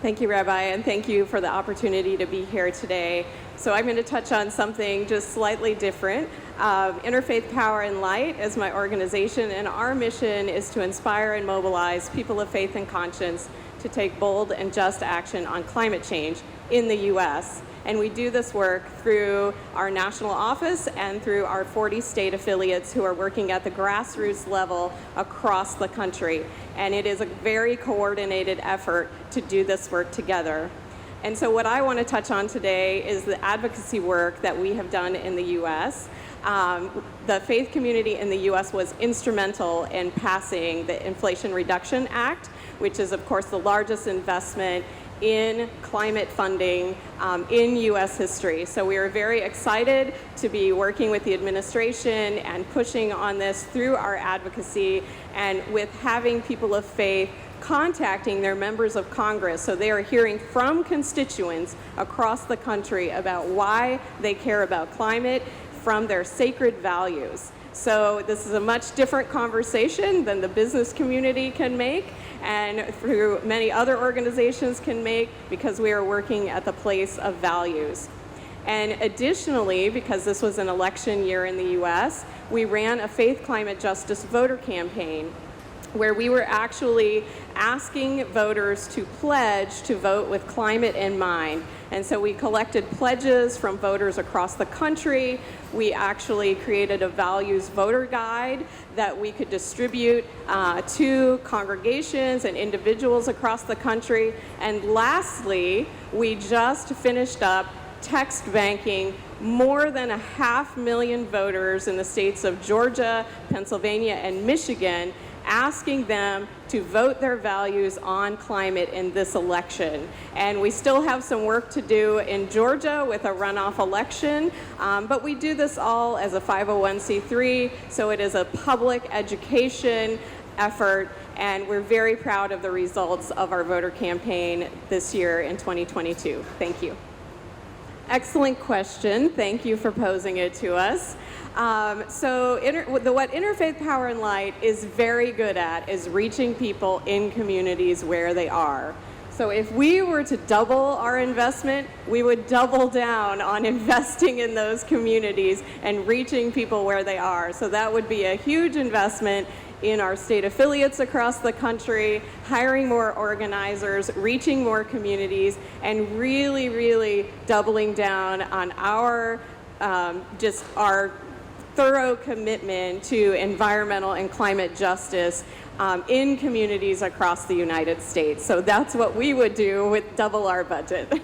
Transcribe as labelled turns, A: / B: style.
A: Thank you, Rabbi, and thank you for the opportunity to be here today. So I'm going to touch on something just slightly different. Interfaith Power and Light is my organization, and our mission is to inspire and mobilize people of faith and conscience to take bold and just action on climate change in the U.S. And we do this work through our national office and through our 40 state affiliates who are working at the grassroots level across the country. And it is a very coordinated effort to do this work together. And so what I want to touch on today is the advocacy work that we have done in the U.S. The faith community in the U.S. was instrumental in passing the Inflation Reduction Act, which is, of course, the largest investment in climate funding in U.S. history. So we are very excited to be working with the administration and pushing on this through our advocacy, and with having people of faith contacting their members of Congress. So they are hearing from constituents across the country about why they care about climate from their sacred values. So this is a much different conversation than the business community can make, and through many other organizations can make, because we are working at the place of values. And additionally, because this was an election year in the U.S., we ran a faith climate justice voter campaign where we were actually asking voters to pledge to vote with climate in mind. And so we collected pledges from voters across the country. We actually created a values voter guide that we could distribute to congregations and individuals across the country. And lastly, we just finished up text banking more than 500,000 voters in the states of Georgia, Pennsylvania, and Michigan, asking them to vote their values on climate in this election. And we still have some work to do in Georgia with a runoff election, but we do this all as a 501c3, so it is a public education effort, and we're very proud of the results of our voter campaign this year in 2022. Thank you. Excellent question. Thank you for posing it to us. What Interfaith Power and Light is very good at is reaching people in communities where they are. So if we were to double our investment, we would double down on investing in those communities and reaching people where they are. So that would be a huge investment in our state affiliates across the country, hiring more organizers, reaching more communities, and really, really doubling down on our thorough commitment to environmental and climate justice in communities across the United States. So that's what we would do with double our budget.